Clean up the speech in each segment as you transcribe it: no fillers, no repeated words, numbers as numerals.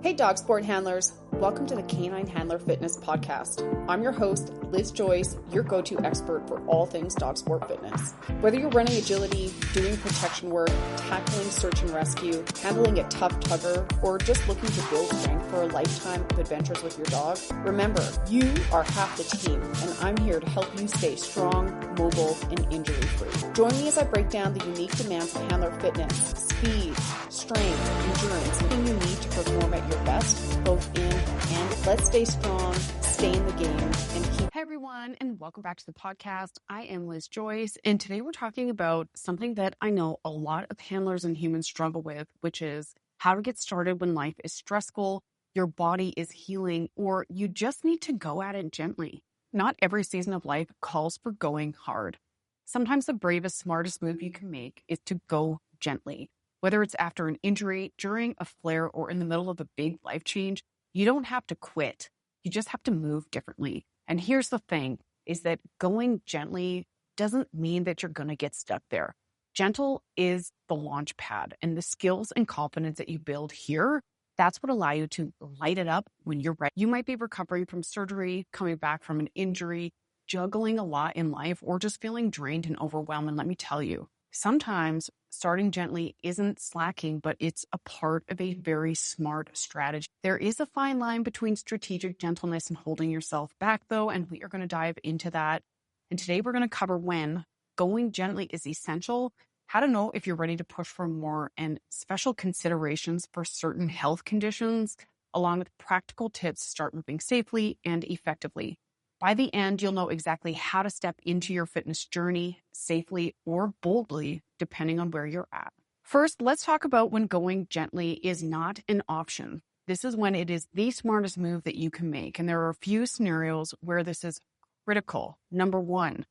Hey dog sport handlers, welcome to the Canine Handler Fitness podcast. I'm your host, Liz Joyce, your go-to expert for all things dog sport fitness. Whether you're running agility, doing protection work, tackling search and rescue, handling a tough tugger, or just looking to build strength for a lifetime of adventures with your dog, remember, you are half the team, and I'm here to help you stay strong, mobile, and injury-free. Join me as I break down the unique demands of handler fitness, speed, strength, endurance, everything you need to perform at your best, both in and let's stay strong, stay in the game, and keep. Hey everyone, and welcome back to the podcast. I am Liz Joyce, and today we're talking about something that I know a lot of handlers and humans struggle with, which is how to get started when life is stressful, your body is healing, or you just need to go at it gently. Not every season of life calls for going hard. Sometimes the bravest, smartest move you can make is to go gently. Whether it's after an injury, during a flare, or in the middle of a big life change, you don't have to quit. You just have to move differently. And here's the thing, is that going gently doesn't mean that you're going to get stuck there. Gentle is the launch pad, and the skills and confidence that you build here, that's what allow you to light it up when you're ready. You might be recovering from surgery, coming back from an injury, juggling a lot in life, or just feeling drained and overwhelmed. And let me tell you, sometimes starting gently isn't slacking, but it's a part of a very smart strategy. There is a fine line between strategic gentleness and holding yourself back, though, and we are going to dive into that. And today we're going to cover when going gently is essential, how to know if you're ready to push for more, and special considerations for certain health conditions, along with practical tips to start moving safely and effectively. By the end, you'll know exactly how to step into your fitness journey safely or boldly, depending on where you're at. First, let's talk about when going gently is not an option. This is when it is the smartest move that you can make. And there are a few scenarios where this is critical. Number one,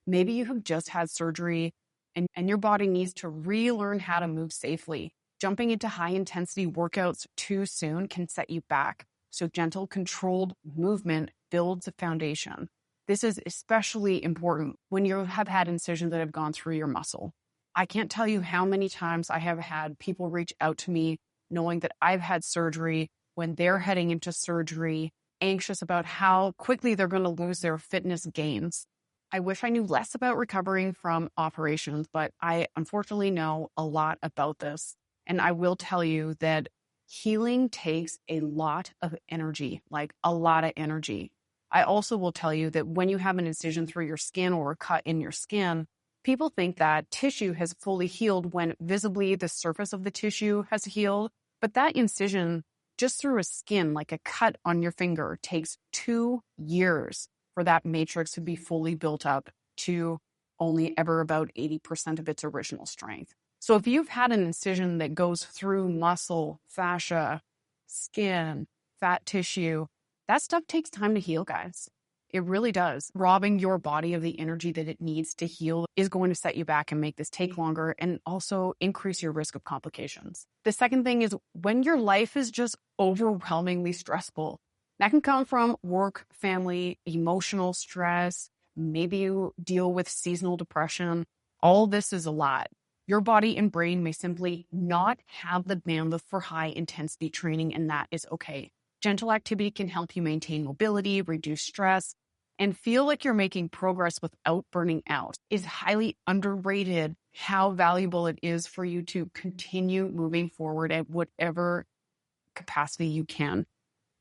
maybe you have just had surgery and your body needs to relearn how to move safely. Jumping into high intensity workouts too soon can set you back. So gentle, controlled movement builds a foundation. This is especially important when you have had incisions that have gone through your muscle. I can't tell you how many times I have had people reach out to me knowing that I've had surgery when they're heading into surgery, anxious about how quickly they're going to lose their fitness gains. I wish I knew less about recovering from operations, but I unfortunately know a lot about this. And I will tell you that healing takes a lot of energy, like a lot of energy. I also will tell you that when you have an incision through your skin or a cut in your skin, people think that tissue has fully healed when visibly the surface of the tissue has healed. But that incision just through a skin, like a cut on your finger, takes 2 years for that matrix to be fully built up to only ever about 80% of its original strength. So if you've had an incision that goes through muscle, fascia, skin, fat tissue, that stuff takes time to heal, guys. It really does. Robbing your body of the energy that it needs to heal is going to set you back and make this take longer and also increase your risk of complications. The second thing is when your life is just overwhelmingly stressful. That can come from work, family, emotional stress. Maybe you deal with seasonal depression. All this is a lot. Your body and brain may simply not have the bandwidth for high intensity training, and that is okay. Gentle activity can help you maintain mobility, reduce stress, and feel like you're making progress without burning out. It's highly underrated how valuable it is for you to continue moving forward at whatever capacity you can.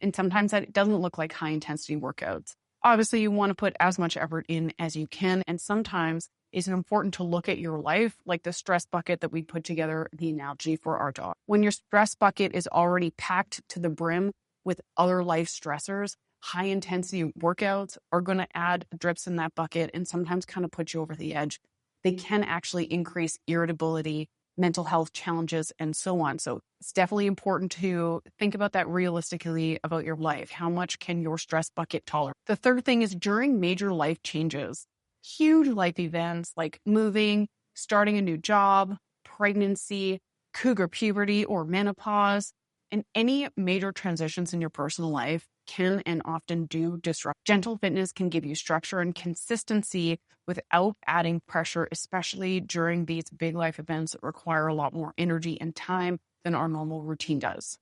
And sometimes that doesn't look like high intensity workouts. Obviously, you want to put as much effort in as you can, and sometimes it's important to look at your life like the stress bucket that we put together, the analogy for our dog. When your stress bucket is already packed to the brim with other life stressors, high intensity workouts are going to add drips in that bucket and sometimes kind of put you over the edge. They can actually increase irritability, mental health challenges, and so on. So it's definitely important to think about that realistically about your life. How much can your stress bucket tolerate? The third thing is during major life changes, huge life events like moving, starting a new job, pregnancy, cougar puberty or menopause, and any major transitions in your personal life can and often do disrupt. Gentle fitness can give you structure and consistency without adding pressure, especially during these big life events that require a lot more energy and time than our normal routine does.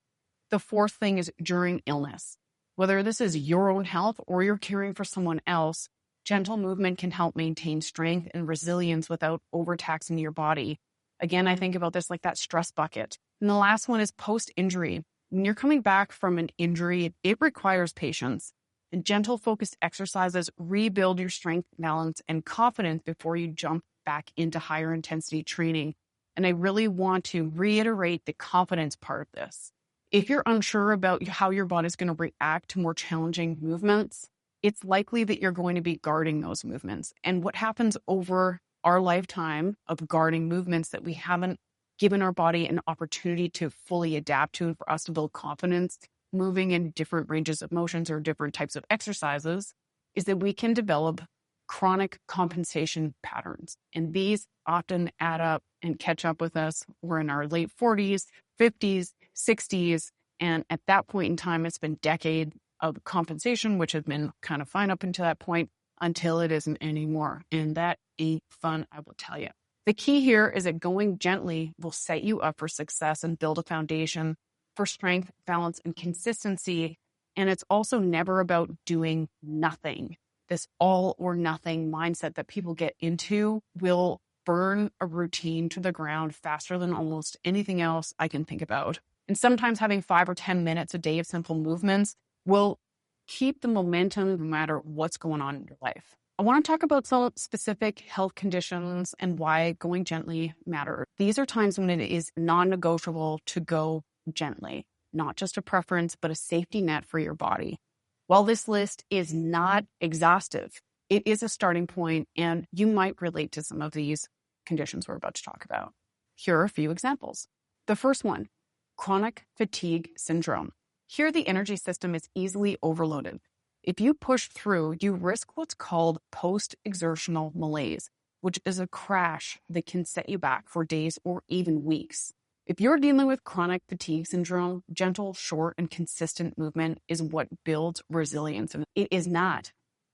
The fourth thing is during illness. Whether this is your own health or you're caring for someone else, gentle movement can help maintain strength and resilience without overtaxing your body. Again, I think about this like that stress bucket. And the last one is post-injury. When you're coming back from an injury, it requires patience. And gentle, focused exercises rebuild your strength, balance, and confidence before you jump back into higher intensity training. And I really want to reiterate the confidence part of this. If you're unsure about how your body's going to react to more challenging movements, it's likely that you're going to be guarding those movements. And what happens over our lifetime of guarding movements that we haven't given our body an opportunity to fully adapt to and for us to build confidence moving in different ranges of motions or different types of exercises is that we can develop chronic compensation patterns. And these often add up and catch up with us. We're in our late 40s, 50s, 60s. And at that point in time, it's been decades of compensation, which has been kind of fine up until that point, until it isn't anymore. And that ain't fun, I will tell you. The key here is that going gently will set you up for success and build a foundation for strength, balance, and consistency. And it's also never about doing nothing. This all or nothing mindset that people get into will burn a routine to the ground faster than almost anything else I can think about. And sometimes having 5 or 10 minutes a day of simple movements will keep the momentum no matter what's going on in your life. I want to talk about some specific health conditions and why going gently matters. These are times when it is non-negotiable to go gently, not just a preference, but a safety net for your body. While this list is not exhaustive, it is a starting point, and you might relate to some of these conditions we're about to talk about. Here are a few examples. The first one, chronic fatigue syndrome. Here, the energy system is easily overloaded. If you push through, you risk what's called post-exertional malaise, which is a crash that can set you back for days or even weeks. If you're dealing with chronic fatigue syndrome, gentle, short, and consistent movement is what builds resilience. And it is not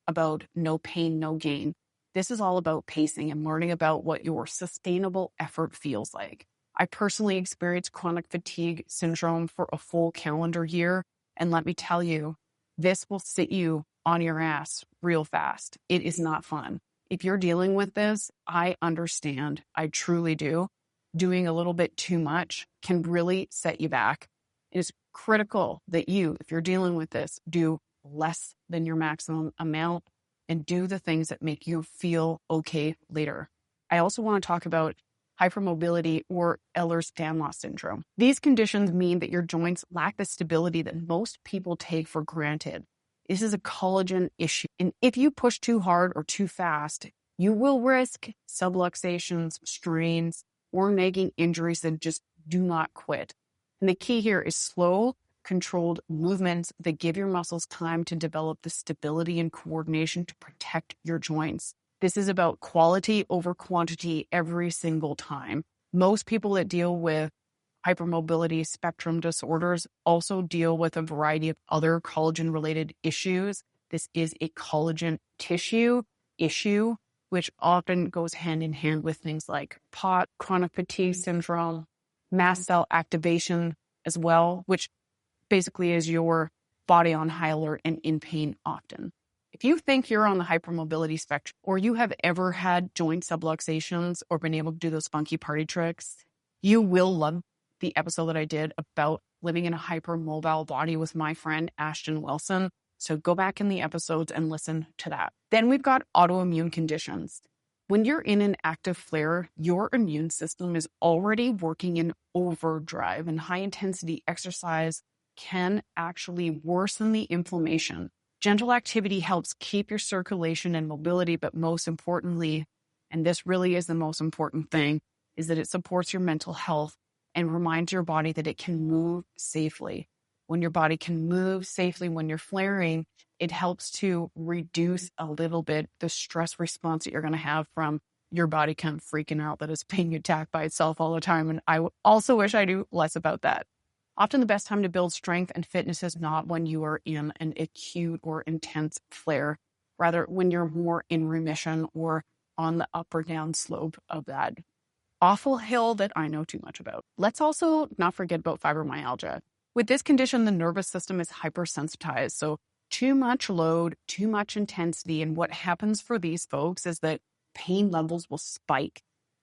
about no pain, no gain. This is all about pacing and learning about what your sustainable effort feels like. I personally experienced chronic fatigue syndrome for a full calendar year. And let me tell you, this will sit you on your ass real fast. It is not fun. If you're dealing with this, I understand. I truly do. Doing a little bit too much can really set you back. It is critical that you, if you're dealing with this, do less than your maximum amount and do the things that make you feel okay later. I also want to talk about hypermobility or Ehlers-Danlos syndrome. These conditions mean that your joints lack the stability that most people take for granted. This is a collagen issue. And if you push too hard or too fast, you will risk subluxations, strains, or nagging injuries that just do not quit. And the key here is slow, controlled movements that give your muscles time to develop the stability and coordination to protect your joints. This is about quality over quantity every single time. Most people that deal with hypermobility spectrum disorders also deal with a variety of other collagen-related issues. This is a collagen tissue issue, which often goes hand in hand with things like POT, chronic fatigue syndrome, mast cell activation as well, which basically is your body on high alert and in pain often. If you think you're on the hypermobility spectrum or you have ever had joint subluxations or been able to do those funky party tricks, you will love the episode that I did about living in a hypermobile body with my friend Ashton Wilson. So go back in the episodes and listen to that. Then we've got autoimmune conditions. When you're in an active flare, your immune system is already working in overdrive, and high intensity exercise can actually worsen the inflammation. Gentle activity helps keep your circulation and mobility, but most importantly, and this really is the most important thing, is that it supports your mental health and reminds your body that it can move safely. When your body can move safely when you're flaring, it helps to reduce a little bit the stress response that you're going to have from your body kind of freaking out that it's being attacked by itself all the time. And I also wish I knew less about that. Often the best time to build strength and fitness is not when you are in an acute or intense flare, rather when you're more in remission or on the up or down slope of that awful hill that I know too much about. Let's also not forget about fibromyalgia. With this condition, the nervous system is hypersensitized. So too much load, too much intensity. And what happens for these folks is that pain levels will spike,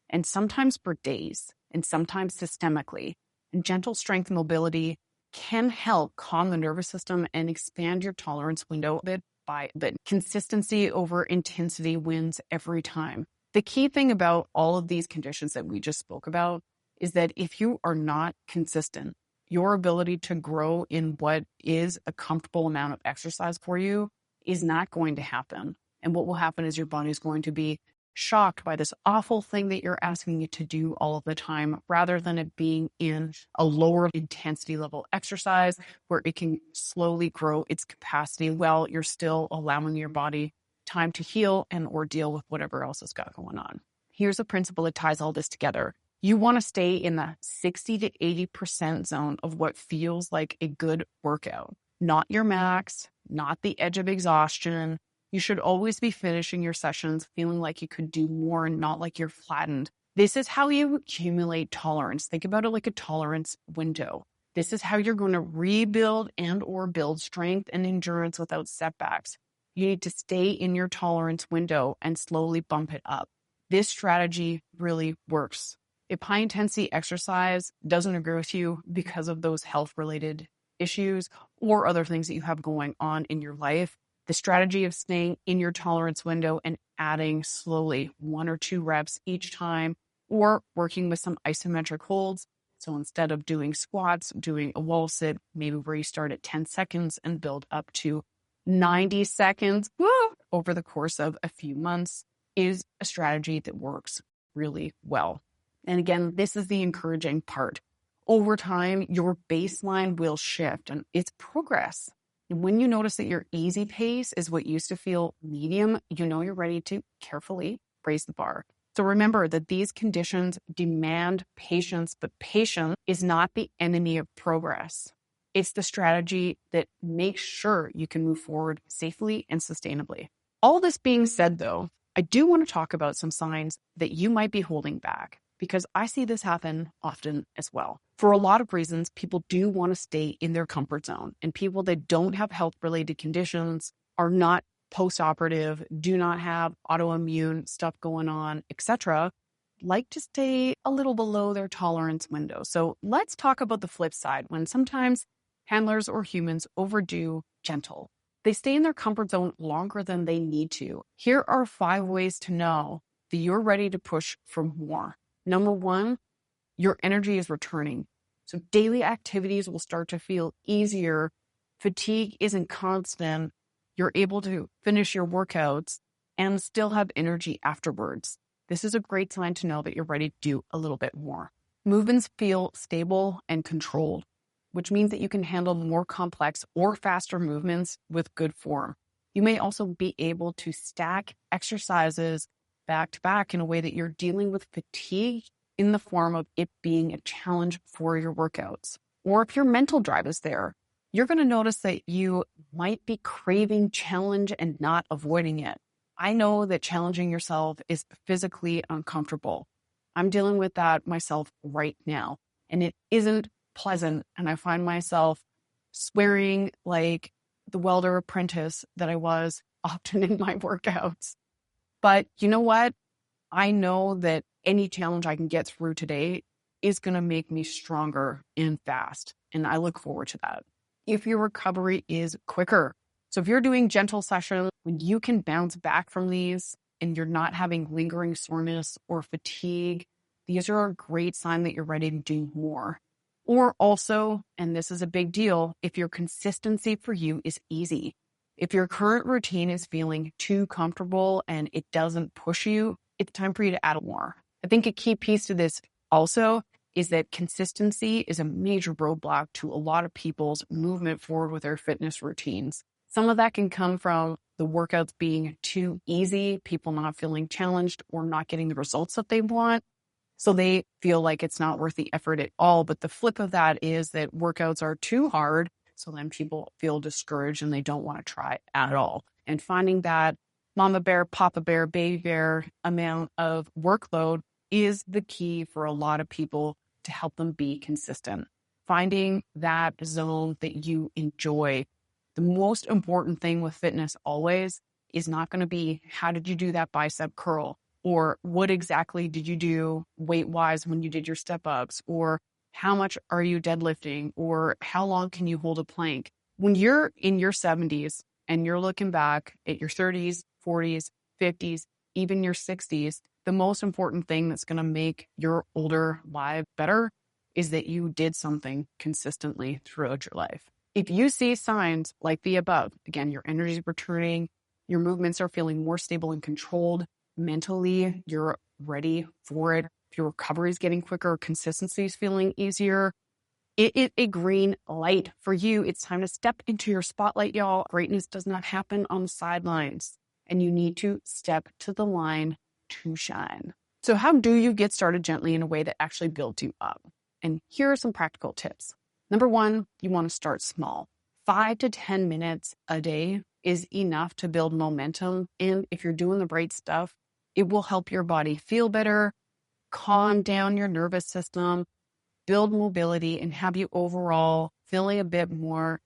and sometimes for days, and sometimes systemically. And gentle strength mobility can help calm the nervous system and expand your tolerance window a bit by bit. Consistency over intensity wins every time. The key thing about all of these conditions that we just spoke about is that if you are not consistent, your ability to grow in what is a comfortable amount of exercise for you is not going to happen. And what will happen is your body is going to be shocked by this awful thing that you're asking it to do all of the time, rather than it being in a lower intensity level exercise where it can slowly grow its capacity while you're still allowing your body time to heal and or deal with whatever else has got going on. Here's a principle that ties all this together. You want to stay in the 60 to 80% zone of what feels like a good workout, not your max, not the edge of exhaustion. You should always be finishing your sessions feeling like you could do more and not like you're flattened. This is how you accumulate tolerance. Think about it like a tolerance window. This is how you're going to rebuild and or build strength and endurance without setbacks. You need to stay in your tolerance window and slowly bump it up. This strategy really works. If high intensity exercise doesn't agree with you because of those health related issues or other things that you have going on in your life, the strategy of staying in your tolerance window and adding slowly 1 or 2 reps each time, or working with some isometric holds. So instead of doing squats, doing a wall sit, maybe where you start at 10 seconds and build up to 90 seconds over the course of a few months, is a strategy that works really well. And again, this is the encouraging part. Over time, your baseline will shift, and it's progress. And when you notice that your easy pace is what used to feel medium, you know you're ready to carefully raise the bar. So remember that these conditions demand patience, but patience is not the enemy of progress. It's the strategy that makes sure you can move forward safely and sustainably. All this being said, though, I do want to talk about some signs that you might be holding back, because I see this happen often as well. For a lot of reasons, people do want to stay in their comfort zone, and people that don't have health-related conditions, are not post-operative, do not have autoimmune stuff going on, etc., like to stay a little below their tolerance window. So let's talk about the flip side, when sometimes handlers or humans overdo gentle. They stay in their comfort zone longer than they need to. Here are 5 ways to know that you're ready to push for more. Number 1, your energy is returning. So daily activities will start to feel easier. Fatigue isn't constant. You're able to finish your workouts and still have energy afterwards. This is a great sign to know that you're ready to do a little bit more. Movements feel stable and controlled, which means that you can handle more complex or faster movements with good form. You may also be able to stack exercises back to back in a way that you're dealing with fatigue in the form of it being a challenge for your workouts. Or if your mental drive is there, you're going to notice that you might be craving challenge and not avoiding it. I know that challenging yourself is physically uncomfortable. I'm dealing with that myself right now, and it isn't pleasant. And I find myself swearing like the welder apprentice that I was often in my workouts. But you know what? I know that any challenge I can get through today is going to make me stronger and fast. And I look forward to that. If your recovery is quicker, so if you're doing gentle sessions, when you can bounce back from these and you're not having lingering soreness or fatigue, these are a great sign that you're ready to do more. Or also, and this is a big deal, if your consistency for you is easy. If your current routine is feeling too comfortable and it doesn't push you, it's time for you to add more. I think a key piece to this also is that consistency is a major roadblock to a lot of people's movement forward with their fitness routines. Some of that can come from the workouts being too easy, people not feeling challenged or not getting the results that they want. So they feel like it's not worth the effort at all. But the flip of that is that workouts are too hard. So then people feel discouraged and they don't want to try at all. And finding that mama bear, papa bear, baby bear amount of workload is the key for a lot of people to help them be consistent. finding that zone that you enjoy. The most important thing with fitness always is not going to be how did you do that bicep curl, or what exactly did you do weight-wise when you did your step-ups, or how much are you deadlifting, or how long can you hold a plank. When you're in your 70s and you're looking back at your 30s, 40s, 50s, even your 60s, the most important thing that's going to make your older life better is that you did something consistently throughout your life. If you see signs like the above, again, your energy is returning, your movements are feeling more stable and controlled, mentally, you're ready for it, if your recovery is getting quicker, consistency is feeling easier, it is a green light for you. It's time to step into your spotlight, y'all. Greatness does not happen on the sidelines, and you need to step to the line to shine. So how do you get started gently in a way that actually builds you up? And here are some practical tips. Number one, you want to start small. 5 to 10 minutes a day is enough to build momentum. And if you're doing the right stuff, it will help your body feel better, calm down your nervous system, build mobility, and have you overall feeling a bit more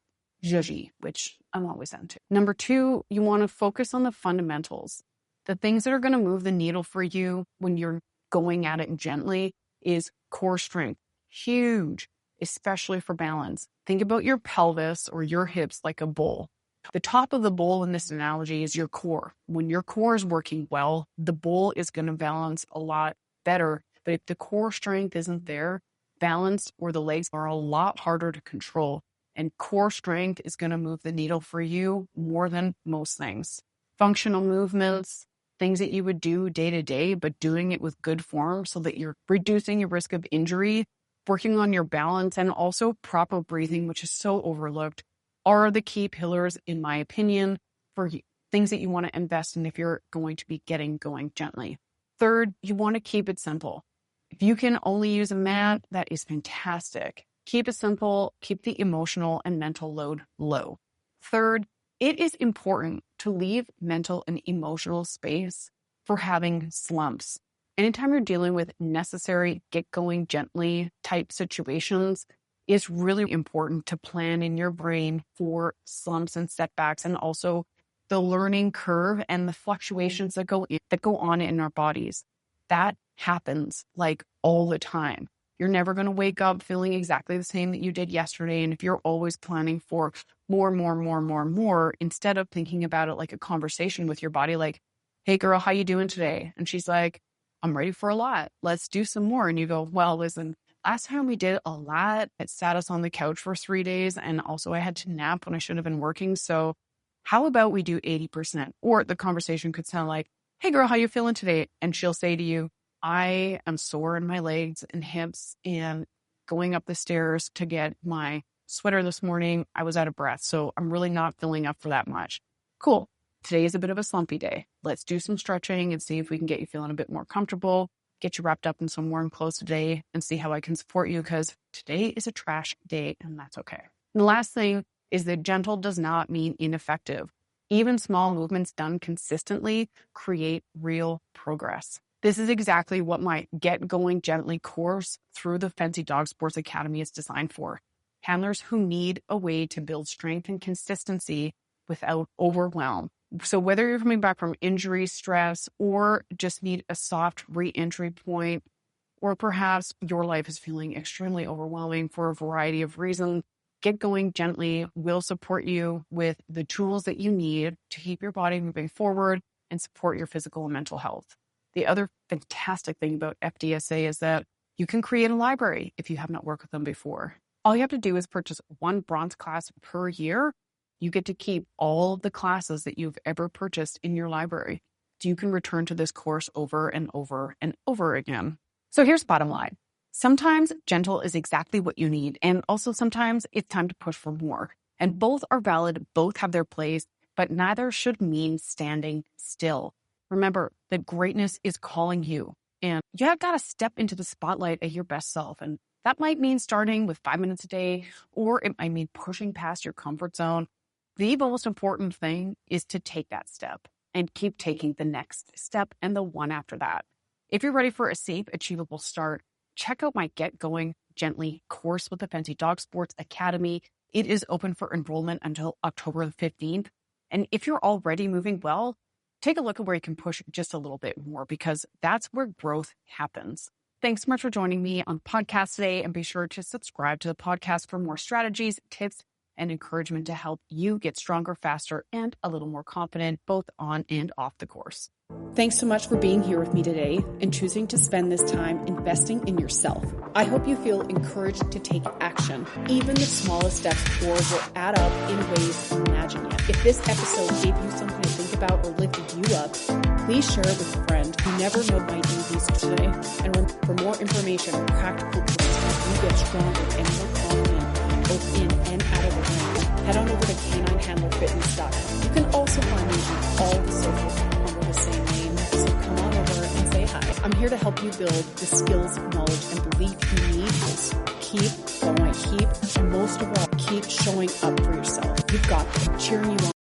zhuzhy, which I'm always into. Number two, you want to focus on the fundamentals. The things that are going to move the needle for you when you're going at it gently is core strength. Huge, especially for balance. Think about your pelvis or your hips like a bowl. The top of the bowl in this analogy is your core. When your core is working well, the bowl is going to balance a lot better. But if the core strength isn't there, balance or the legs are a lot harder to control. And core strength is going to move the needle for you more than most things. Functional movements, things that you would do day to day, but doing it with good form so that you're reducing your risk of injury, working on your balance, and also proper breathing, which is so overlooked, are the key pillars, in my opinion, for things that you want to invest in if you're going to be getting going gently. Third, you want to keep it simple. If you can only use a mat, that is fantastic. Keep it simple, keep the emotional and mental load low. Third, it is important to leave mental and emotional space for having slumps. Anytime you're dealing with necessary get going gently type situations, it's really important to plan in your brain for slumps and setbacks, and also the learning curve and the fluctuations that go on in our bodies. That happens like all the time. You're never going to wake up feeling exactly the same that you did yesterday. And if you're always planning for more, instead of thinking about it like a conversation with your body, like, hey girl, how you doing today? And she's like, I'm ready for a lot. Let's do some more. And you go, well, listen, last time we did a lot, it sat us on the couch for 3 days. And also I had to nap when I should have been working. So how about we do 80%? Or the conversation could sound like, hey girl, how you feeling today? And she'll say to you, I am sore in my legs and hips, and going up the stairs to get my sweater this morning, I was out of breath. So I'm really not feeling up for that much. Cool. Today is a bit of a slumpy day. Let's do some stretching and see if we can get you feeling a bit more comfortable, get you wrapped up in some warm clothes today, and see how I can support you, because today is a trash day and that's okay. And the last thing is that gentle does not mean ineffective. Even small movements done consistently create real progress. This is exactly what my Get Going Gently course through the Fancy Dog Sports Academy is designed for. Handlers who need a way to build strength and consistency without overwhelm. So whether you're coming back from injury, stress, or just need a soft re-entry point, or perhaps your life is feeling extremely overwhelming for a variety of reasons, Get Going Gently will support you with the tools that you need to keep your body moving forward and support your physical and mental health. The other fantastic thing about FDSA is that you can create a library if you have not worked with them before. All you have to do is purchase one bronze class per year. You get to keep all of the classes that you've ever purchased in your library. So you can return to this course over and over and over again. So here's the bottom line. Sometimes gentle is exactly what you need, and also sometimes it's time to push for more. And both are valid, both have their place, but neither should mean standing still. Remember that greatness is calling you, and you have got to step into the spotlight at your best self. And that might mean starting with 5 minutes a day, or it might mean pushing past your comfort zone. The most important thing is to take that step and keep taking the next step and the one after that. If you're ready for a safe, achievable start, check out my Get Going Gently course with the Fancy Dog Sports Academy. It is open for enrollment until October the 15th. And if you're already moving well, take a look at where you can push just a little bit more, because that's where growth happens. Thanks so much for joining me on the podcast today, and be sure to subscribe to the podcast for more strategies, tips, and encouragement to help you get stronger, faster, and a little more confident, both on and off the course. Thanks so much for being here with me today and choosing to spend this time investing in yourself. I hope you feel encouraged to take action. Even the smallest steps forward will add up in ways imagined yet. If this episode gave you something to think about or lifted you up, please share it with a friend who never know might need these today. And for more information and practical tips to help you get stronger and more confident, both in and out of the ring, head on over to caninehandlerfitness.com. You can also find me on all the socials under the same name, so come on over and say hi. I'm here to help you build the skills, knowledge, and belief you need to keep going, and most of all, keep showing up for yourself. You've got this. Cheering you on.